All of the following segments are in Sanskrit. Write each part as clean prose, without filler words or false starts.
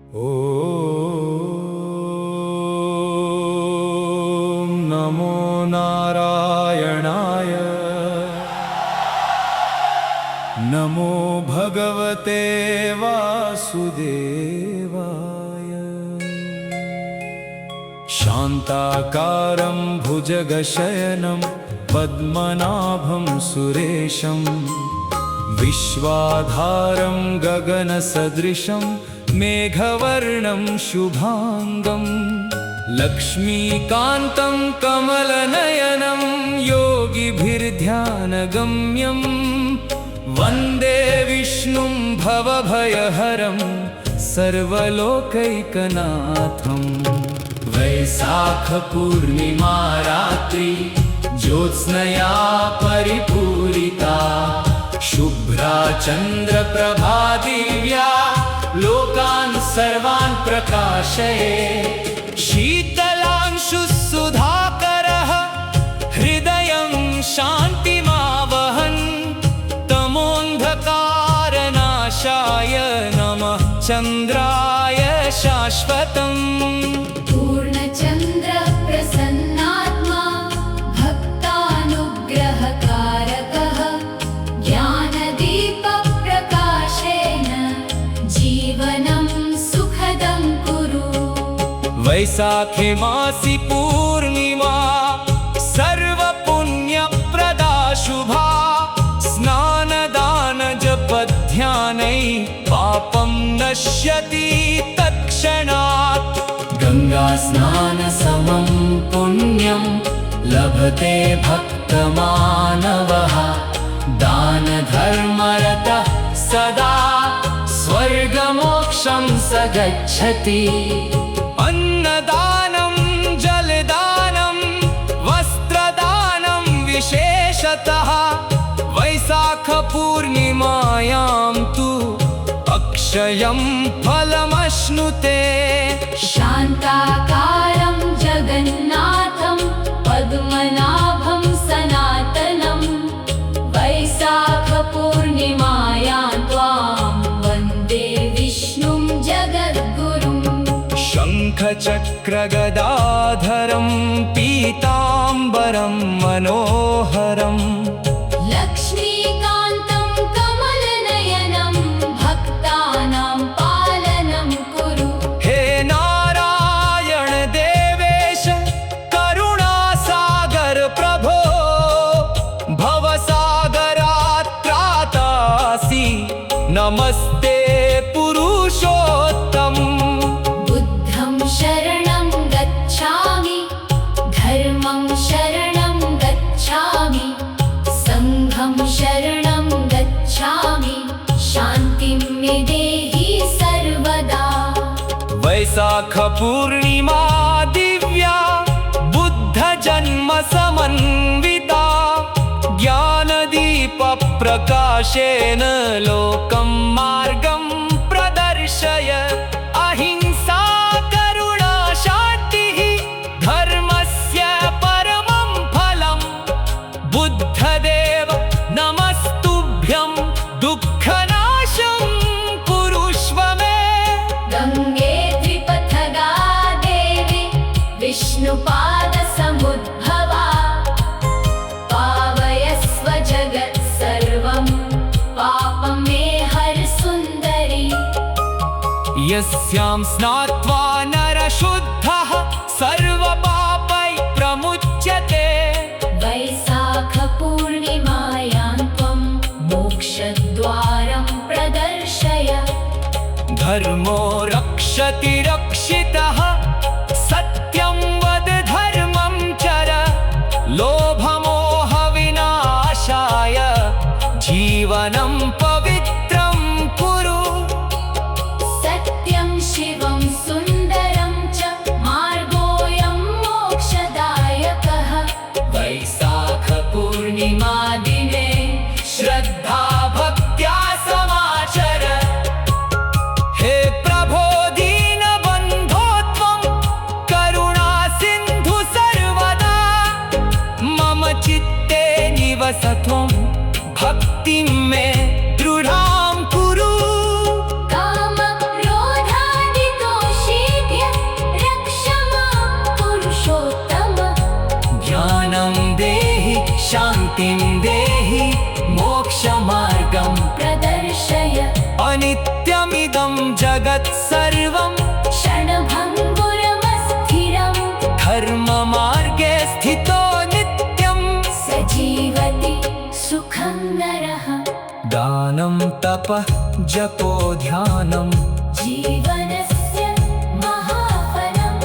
ॐ नमो नारायणाय नमो भगवते वासुदेवाय। शान्ताकारं भुजगशयनं पद्मनाभं सुरेशं विश्वाधारं गगनसदृशं मेघवर्णं शुभांगं लक्ष्मीकान्तं कमलनयनं योगिभिर्ध्यानगम्यं वन्दे विष्णुं भवभयहरं सर्वलोकैकनाथं। वैशाखपूर्णिमा रात्रि ज्योत्स्नया परिपूरिता शुभ्रा चन्द्रप्रभा दिव्या लोकान् सर्वान् प्रकाशये। शीतलांशुः सुधाकरः हृदयं शान्तिमावहन् तमोऽन्धकारनाशाय नमः चन्द्राय शाश्वतम्। पूर्णचन्द्र प्रसन्नात्मा भक्तानुग्रहकारकः ज्ञानदीपप्रकाशेन जीवनं सुखदं कुरु। वैशाखे मासि पूर्णिमा सर्वपुण्यप्रदा शुभा स्नानदानजपध्यानै पापं नश्यति तत्क्षणात्। गङ्गास्नानसमं पुण्यं लभते भक्तमानवः दानधर्मरतः सदा स्वर्गमोक्षं स गच्छति। अन्नदानं जलदानं वस्त्रदानं विशेषतः वैशाखपूर्णिमायां तु अक्षयं फलमश्नुते। शान्ताकारं जगन्नाथं पद्मनाभं सनातनं वैशाखपूर्णिमायां त्वां वन्दे विष्णुं जगद्गुरुम्। शङ्खचक्रगदाधरं पीताम्बरं मनोहरम् लक्ष्मीकान्तं कमलनयनं भक्तानां पालनं कुरु। हे नारायण देवेश करुणासागर प्रभो भवसागरात् त्रातासि नमस्ते पुरुषोत्तम। बुद्धं शरणं गच्छामि धर्मं शरणं गच्छामि संघं शरणं गच्छामि शान्तिं मे देहि सर्वदा। वैशाखपूर्णिमा दिव्या बुद्धजन्मसमन्विता ज्ञानदीपप्रकाशेन लोकं मार्गं प्रदर्शय। अहिंसा करुणा शान्तिः धर्मस्य परमं फलम्। बुद्धदेव नमस्तुभ्यं दुःखनाशं कुरुष्व मे। गङ्गे द्विपथगा देवी विष्णुपादसमुद्भवा पावयस्व जगत् सर्वं पापं मे हर सुन्दरी। यस्यां स्नात्वा नरशुद्धः सर्वपापैः प्रमुच्यते। वैशाखपूर्णिमायां त्वं मोक्षद्वारं प्रदर्शय। धर्मो रक्षति रक्षितः सत्यं वद धर्मं चर लोभमोहविनाशाय जीवनं पवित्रं कुरु। सत्यं शिवं सुन्दरं च मार्गोऽयं मोक्षदायकः। वैशाखपूर्णिमा दिने श्रद्धा भक्त्या समाचर। हे प्रभो दीनबन्धो त्वं सत्यमिदं जगत् सर्वं क्षणभङ्गुरमस्थिरम् धर्ममार्गे स्थितो नित्यं स जीवति सुखं नरः दानं तपः जपो ध्यानं जीवनस्य महाफलम्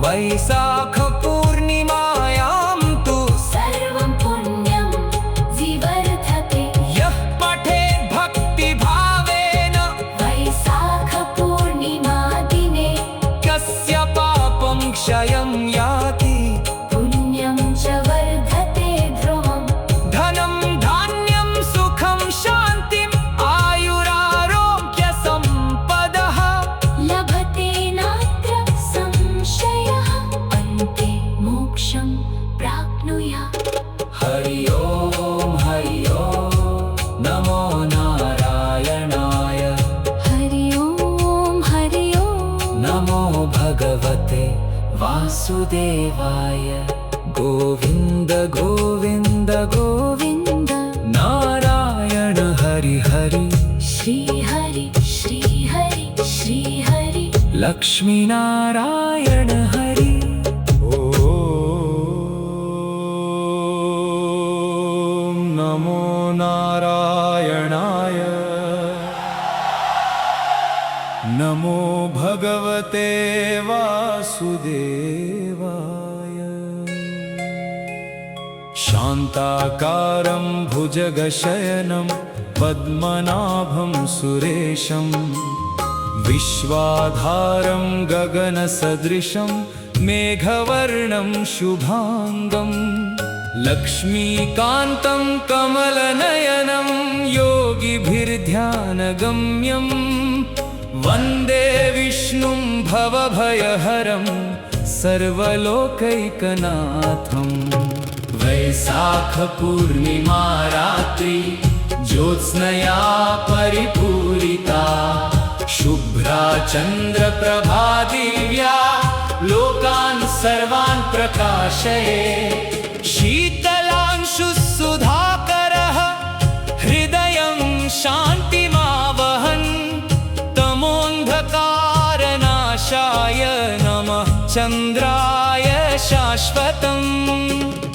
वैशाखपूर्णिमायां तु सर्वं पुण्यं विवर्धते यः पठेत् भक्तिभावेन वैशाखपूर्णिमादिने कस्य पापं क्षयं याति पुण्यं च वर्धते ध्रुवम् धनं धान्यं सुखं शान्तिम् आयुरारोग्यसम्पदः लभते नात्र संशयः अन्ते मोक्षं प्राप्नुयात् हरि ओम नमो नारायणाय हरि ओम नमो भगवते वासुदेवाय गोविन्द गोविन्द गोविन्द नारायण हरि हरि श्रीहरि श्रीहरि श्रीहरि लक्ष्मीनारायण हरि ॐ नमो नारायणाय नमो भगवते वासुदेवाय शान्ताकारं भुजगशयनं पद्मनाभं सुरेशं विश्वाधारं गगनसदृशं मेघवर्णं शुभाङ्गं लक्ष्मीकान्तं कमलनयनं योगिभिर्ध्यानगम्यं वन्दे विष्णुं भवभयहरं सर्वलोकैकनाथं वैशाखपूर्णिमा रात्रि ज्योत्स्नया परिपूरिता शुभ्रा चन्द्रप्रभा दिव्या लोकान् सर्वान् प्रकाशये शीतलांशुः सुधाकरः हृदयं शान्तिमावहन् तमोऽन्धकारनाशाय नमः चन्द्राय शाश्वतम्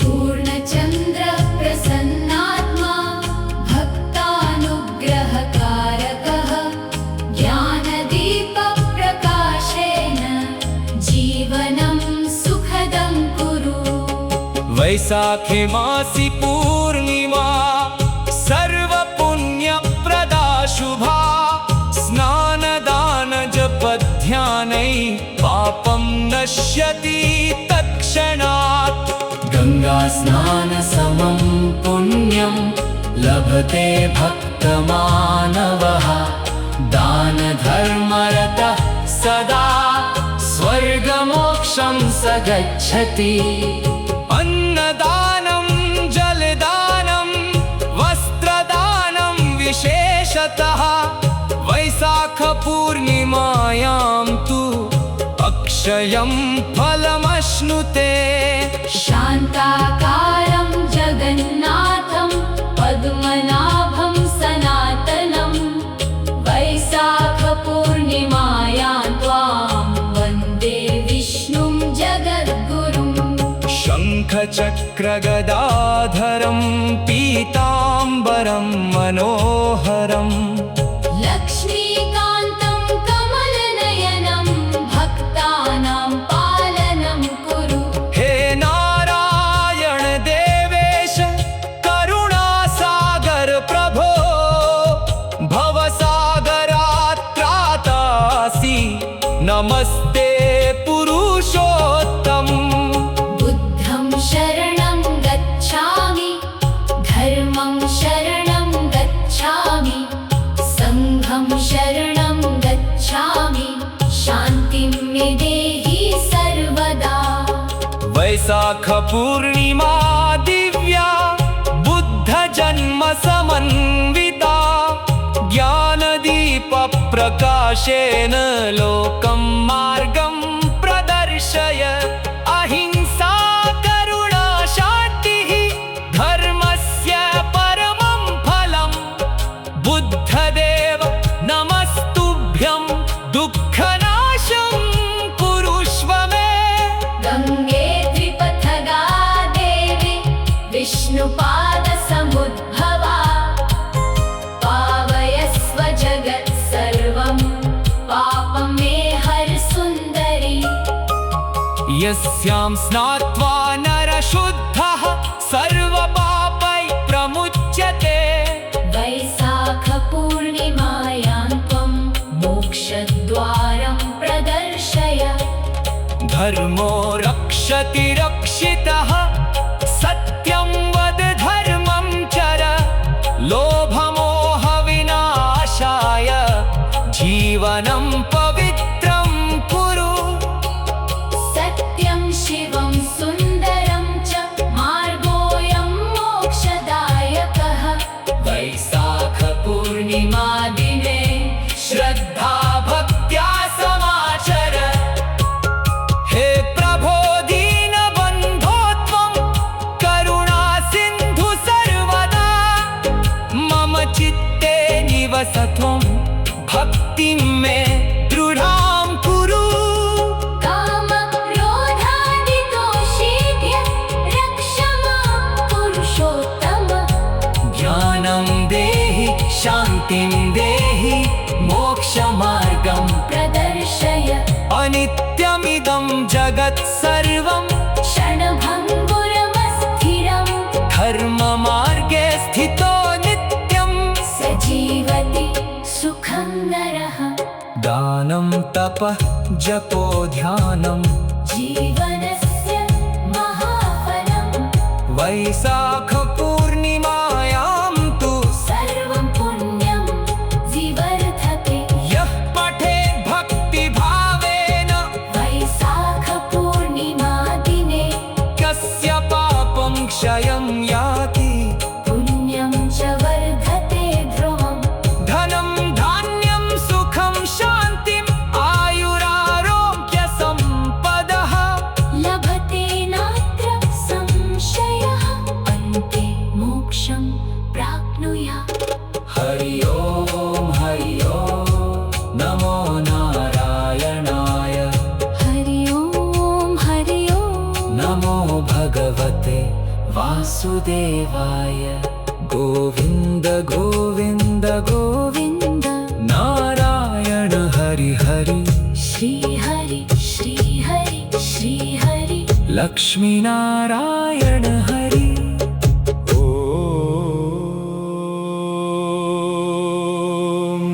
पूर्णचन्द्र प्रसन्नात्मा भक्तानुग्रहकारकः ज्ञानदीपप्रकाशेन जीवनं सुखदं कुरु वैशाखे मासि पूर्णिमा सर्वपुण्यप्रदा शुभा स्नानदानजपध्यानै पापं नश्यति तत्क्षणात् गङ्गास्नानसमं पुण्यं लभते भक्तमानवः दानधर्मरतः सदा स्वर्गमोक्षं स गच्छति अन्नदानं जलदानं वस्त्रदानं विशेषतः वैशाखपूर्णिमायां तु अक्षयं फलमश्नुते शान्ताकारं जगन्नाथं पद्मनाभं सनातनं वैशाखपूर्णिमायां त्वां वन्दे विष्णुं जगद्गुरुं शङ्खचक्रगदाधरं पीताम्बरं मनोहरम् लक्ष्मीकान्तं कमलनयनं भक्तानां पालनं कुरु हे नारायण देवेश करुणासागर प्रभो भवसागरात्रातासि नमस्ते पुरुषोत्तम बुद्धं शरणं गच्छामि धर्मं शरणं गच्छामि संघं शरणं गच्छामि शान्तिं मे देहि सर्वदा वैशाखपूर्णिमा दिव्या बुद्धजन्म समन्विता ज्ञानदीपप्रकाशेन लोकं मार्गं प्रदर्शय अहिंसा करुणा शान्तिः धर्मस्य परमं फलम् बुद्धदेव नमस्तुभ्यं यस्यां स्नात्वा नरशुद्धः सर्वपापैः प्रमुच्यते। वैशाखपूर्णिमायां त्वं मोक्षद्वारं प्रदर्शय। धर्मो रक्षति रक्षितः सत्यं वद धर्मं चर। लोभमोहविनाशाय जीवनं पवित्रं कुरु। सत्यं शिवं सुन्दरं च मार्गोऽयं मोक्षदायकः। वैशाखपूर्णिमादिने श्रद्धा भक्त्या समाचर। हे प्रभो दीनबन्धो त्वं करुणासिन्धु सर्वदा। मम चित्ते निवस त्वं भक्तिं मे दृढां कुरु। कामक्रोधादिदोषेभ्यः रक्ष मां पुरुषोत्तम। ज्ञानं देहि शान्तिं देहि मोक्षमार्गं प्रदर्शय। अनित्यमिदं जगत् सर्वं क्षणभङ्गुरमस्थिरम्। धर्ममार्गे स्थितो नित्यं स जीवति सुखं नरः। दानं तपः जपो ध्यानं जीवनस्य महाफलम्। वैशाखपूर्णिमायां तु सर्वं पुण्यं विवर्धते। यः पठेत् भक्तिभावेन वैशाखपूर्णिमादिने कस्य पापं क्षयं याति। पुण्यं च वर्धते ध्रुवम्। धनं धान्यं सुखं शान्तिम् आयुरारोग्यसम्पदः लभते नात्र संशयः। अन्ते मोक्षं प्राप्नुयात्। हरि ओम नमो नारायणाय। हरि ओम नमो भगवते वासुदेवाय। गोविन्द गोविन्द गोविन्द नारायण हरि हरि। श्रीहरि श्रीहरि श्रीहरि। लक्ष्मीनारायण हरि। ॐ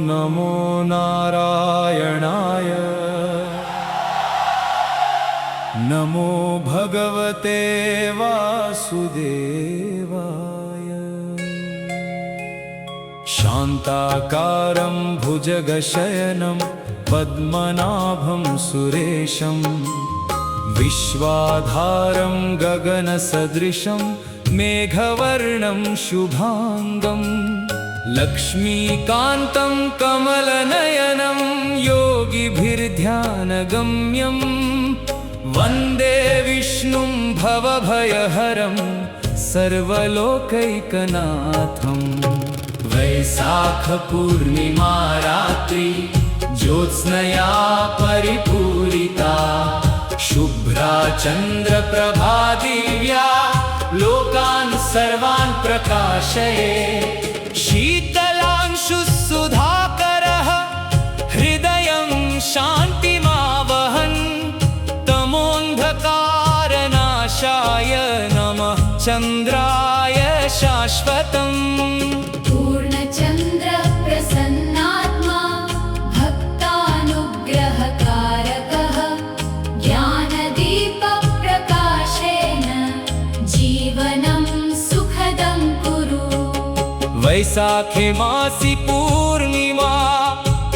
नमो नारायणाय। नमो भगवते वासुदेवाय। शान्ताकारं भुजगशयनं पद्मनाभं सुरेशं। विश्वाधारं गगनसदृशं मेघवर्णं शुभाङ्गं। लक्ष्मीकान्तं कमलनयनं योगिभिर्ध्यानगम्यं। वन्दे विष्णुं भवभयहरं सर्वलोकैकनाथं। वैशाखपूर्णिमा रात्रि ज्योत्स्नया परिपूरिता। शुभ्रा चन्द्रप्रभा दिव्या लोकान् सर्वान् प्रकाशये। शीतलांशुः सुधाकरः हृदयं शान्तिमावहन्। तमोऽन्धकारनाशाय नमः चन्द्राय शाश्वतम्। पूर्णचन्द्र प्रसन्नात्मा भक्तानुग्रहकारकः। ज्ञानदीपप्रकाशेन जीवनं सुखदं कुरु। वैशाखे मासि पूर्णिमा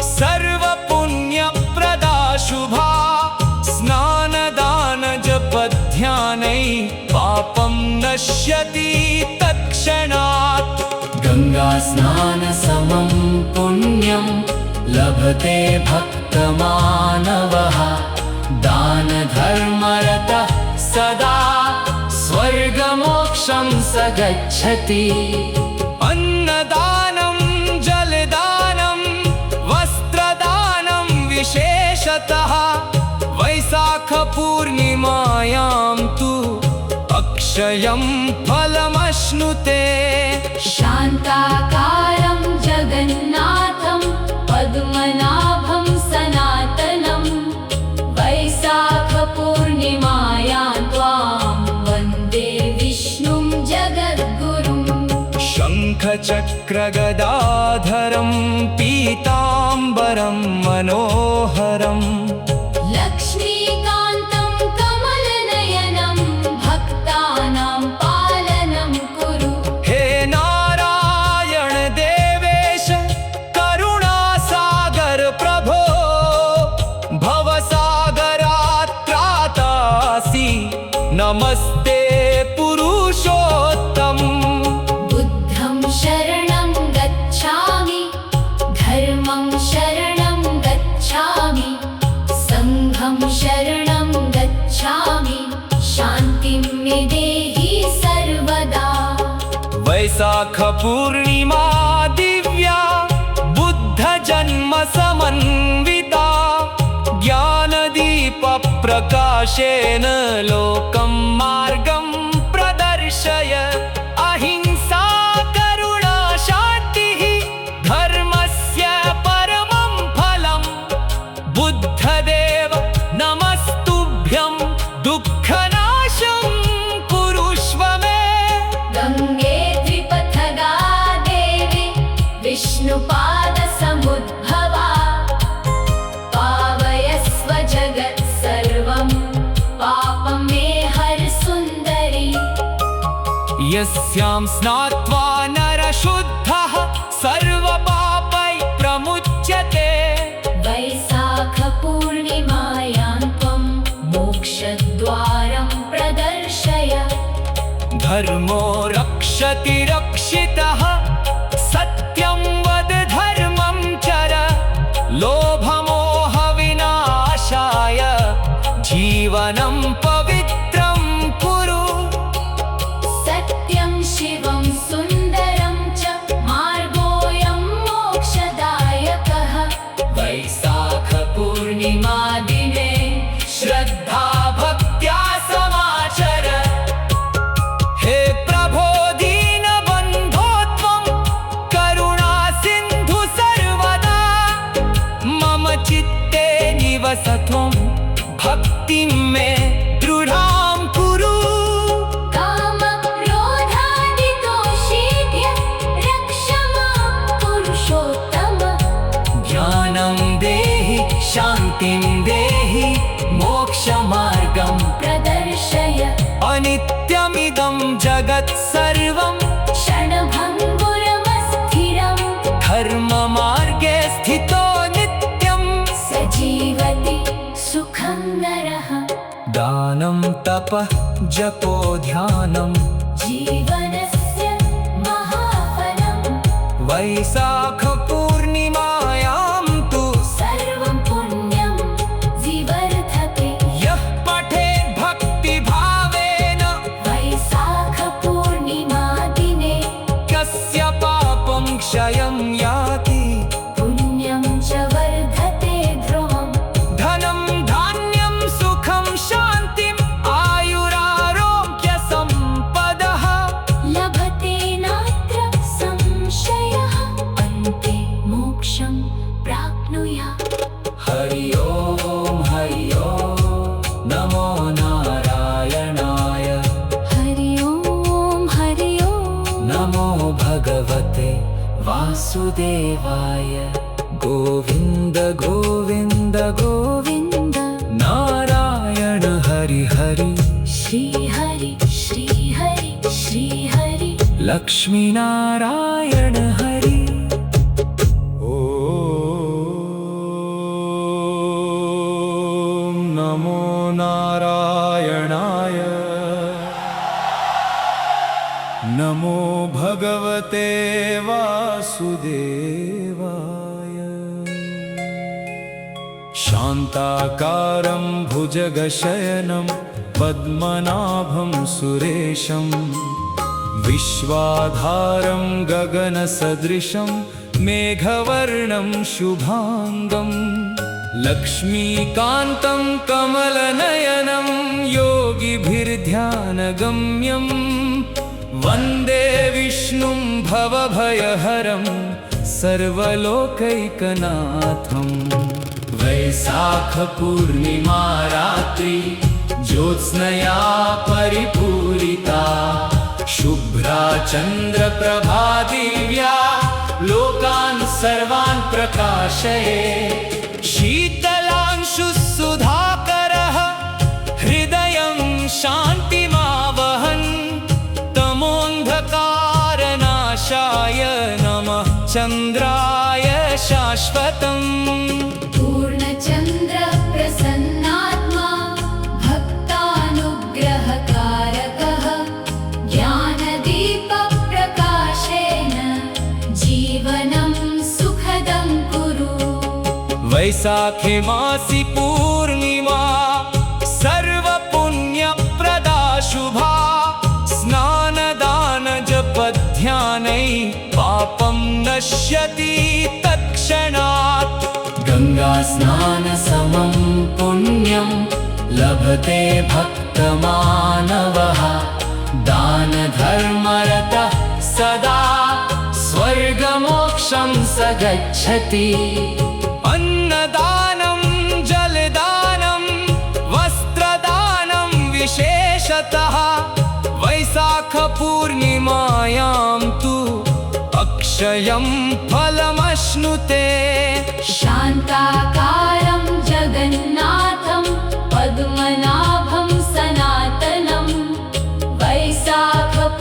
सर्वपुण्यप्रदा शुभा। स्नानदानजपध्यानै पापं नश्यति तत्क्षणात्। गङ्गास्नानसमं पुण्यं लभते भक्तमानवः। दानधर्मरतः सदा स्वर्गमोक्षं स गच्छति। अन्नदानं जलदानं वस्त्रदानं विशेषतः। वैशाखपूर्णिमायां तु अक्षयं फलमश्नुते। शान्ताकारं जगन्नाथं पद्मनाभं सनातनं। वैशाखपूर्णिमा शङ्खचक्रगदाधरं पीताम्बरं मनोहरम् लक्ष्मीकान्तं कमलनयनं भक्तानां पालनं कुरु हे नारायण देवेश करुणासागर प्रभो भवसागरात्रातासि नमस्ते पुरुषोत्तम बुद्धं शरणं गच्छामि धर्मं शरणं गच्छामि संघं शरणं गच्छामि शान्तिं मे देहि सर्वदा वैशाख पूर्णिमा दिव्या बुद्ध जन्म समन्विता ज्ञानदीप प्रकाशेन लोकं मार्गं प्रदर्शय अहिंसा करुणा शान्तिः धर्मस्य परमं फलम् बुद्धदेव नमस्तुभ्यं दुःखनाशं कुरुष्व मे गङ्गे द्विपथगा देवी विष्णुपादसमुद्भवा पावयस्व जगत् सर्वं पापं मे हर सुन्दरी यस्यां स्नात्वा नरशुद्धः सर्वपापैः प्रमुच्यते वैशाखपूर्णिमायां त्वं मोक्षद्वारं प्रदर्शय धर्मो रक्षति रक्षितः सत्यं वद धर्मं चर लोभमोहविनाशाय जीवनं पवित्रं कुरु सत्यं शिवं सुन्दरं च मार्गोऽयं मोक्षदायकः वैशाखपूर्णिमा दिने श्रद्धा भक्त्या समाचर हे प्रभो दीनबन्धो त्वं करुणा सिन्धु सर्वदा मम चित्ते निवस त्वं भक्तिं मे दृढां कुरु कामक्रोधादिदोषेभ्यः रक्ष मां पुरुषोत्तम ज्ञानं देहि शान्तिं देहि मोक्षमार्गं प्रदर्शय अनित्यमिदं जगत् सर्वं क्षणभङ्गुरमस्थिरम् धर्ममार्गे स्थितो नित्यं स जीवति सुखं नरः दानं तपः जपो ध्यानं जीवनस्य महाफलम् वैशाखपूर्णिमायां तु सर्वं पुण्यं विवर्धते यः पठेत् भक्तिभावेन वैशाखपूर्णिमा दिने कस्य पापं क्षयं याति पुण्यं च वर्धते ध्रुवम् धनं धान्यं सुखं शान्तिम् आयुरारोग्यसम्पदः लभते नात्र संशयः अन्ते मोक्षं प्राप्नुयात् हरि ओम नमो नारायणाय हरि ओम नमो भगवते वासुदेवाय गोविन्द गोविन्द गोविन्द नारायण हरि हरि श्रीहरि श्रीहरि श्रीहरि लक्ष्मीनारायण हरि ॐ नमो नारायणाय नमो भगवते वासुदेवाय शान्ताकारं भुजगशयनं पद्मनाभं सुरेशं विश्वाधारं गगनसदृशं मेघवर्णं शुभाङ्गं लक्ष्मीकान्तं कमलनयनं योगिभिर्ध्यानगम्यं वन्दे विष्णुं भवभयहरं सर्वलोकैकनाथं वैशाखपूर्णिमा रात्रि ज्योत्स्नया परिपूरिता शुभ्रा चन्द्रप्रभा दिव्या लोकान् सर्वान् प्रकाशये शीतलांशुः सुधाकरः हृदयं शान्तिमावहन् तमोऽन्धकारनाशाय नमः चन्द्राय शाश्वतम् पूर्णचन्द्र प्रसन्नात्मा भक्तानुग्रहकारकः ज्ञानदीपप्रकाशेन जीवनं सुखदं कुरु वैशाखे मासि पूर्णिमा सर्वपुण्यप्रदा शुभा स्नानदानजपध्यानै पापं नश्यति तत्क्षणात् गङ्गास्नानसमं पुण्यं लभते भक्तमानवः दानधर्मरतः सदा स्वर्गमोक्षं स गच्छति अन्नदानं जलदानं वस्त्रदानं विशेषतः वैशाखपूर्णिमायां तु अक्षयं फलमश्नुते शान्ताकारं जगन्नाथं पद्मनाभं सनातनं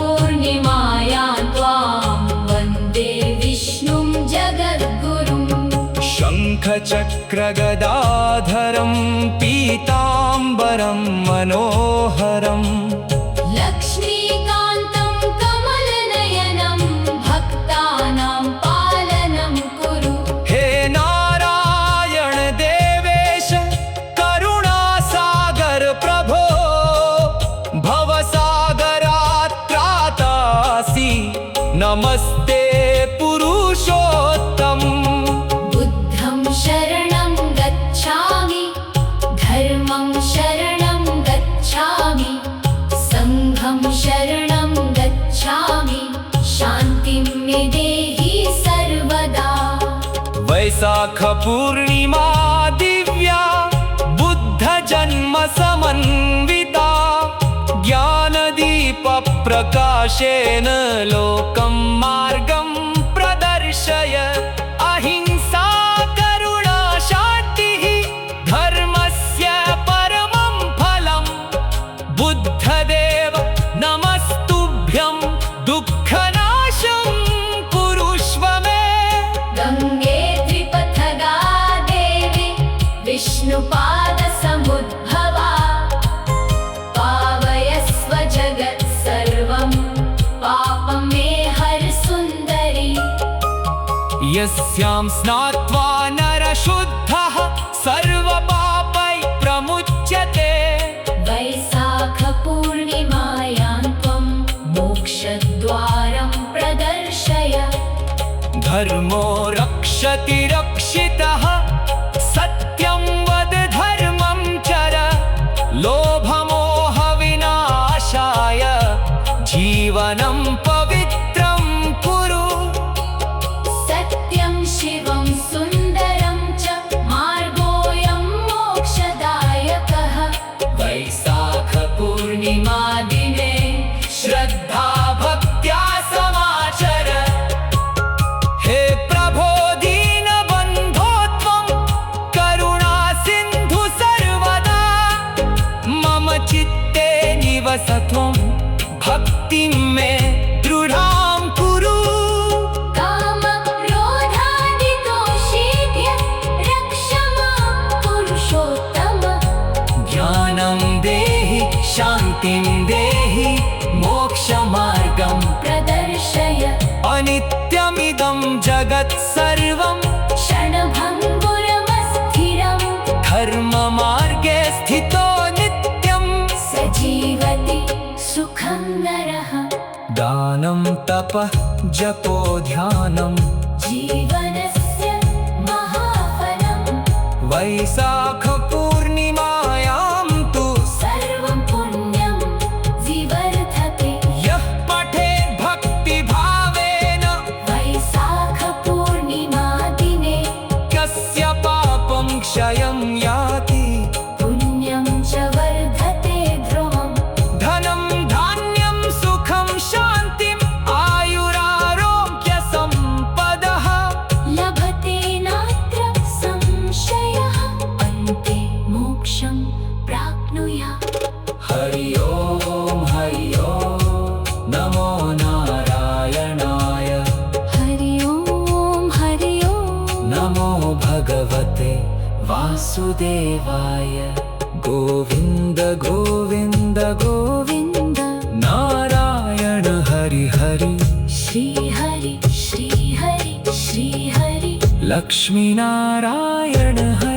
वैशाखपूर्णिमायां त्वां वन्दे विष्णुं जगद्गुरुं शङ्खचक्रगदाधरं पीताम्बरं मनोहरम् लक्ष्मीकान्तं कमलनयनं भक्तानां पालनं कुरु हे नारायण देवेश करुणासागर प्रभो भवसागरात्रातासि नमस्ते पुरुषोत्तम बुद्धं शरणं गच्छामि धर्मं शरणं गच्छामि संघं शरणं गच्छामि शान्तिं मे देहि सर्वदा वैशाखपूर्णिमा दिव्या बुद्धजन्मसमन्विता ज्ञानदीपप्रकाशेन लोकं मार्गं प्रदर्शय अहिंसा करुणा शान्तिः धर्मस्य परमं फलम् बुद्धदेव नमस्तुभ्यं दुःखनाशं कुरुष्व मे गङ्गे त्रिपथगा देवी विष्णुपादसमुद्भवा पावयस्व जगत् सर्वं पापं मे हर सुन्दरी यस्यां स्नात्वा नरशुद्धः सर्वपापै प्रमुच्यते वैशाखपूर्णिमायां त्वं मोक्षद्वारं प्रदर्शय धर्मो रक्षति रक्षितः सत्यं वद धर्मं चर लोभमोहविनाशाय जीवनं पवित्रं कुरु सत्यं शिवं सुन्दरं च मार्गोऽयं मोक्षदायकः वैशाखपूर्णिमा दिने श्रद्धा भक्त्या समाचर हे प्रभो दीनबन्धो त्वं करुणासिन्धु सर्वदा मम चित्ते निवस त्वं भक्तिं मे दृढां कुरु कामक्रोधादिदोषेभ्यः रक्ष मां पुरुषोत्तम ज्ञानं देहि शान्तिं देहि मोक्षमार्गं प्रदर्शय अनित्यमिदं जगत् सर्वं क्षणभङ्गुरमस्थिरं धर्ममार्गे स्थितो नित्यं स जीवति सुखं नरः दानं तपः जपो ध्यानं जीवनस्य महाफलम् वैशाखपूर्णिमायां तु सर्वं पुण्यं विवर्धते यः पठेत् भक्तिभावेन वैशाखपूर्णिमा दिने कस्य पापं क्षयं याति पुण्यं च वर्धते ध्रुवम् धनं धान्यं सुखं शान्तिम् आयुरारोग्यसम्पदः वासुदेवाय गोविन्द गोविन्द गोविन्द नारायण हरि हरि श्रीहरि श्रीहरि श्रीहरि लक्ष्मीनारायण हरि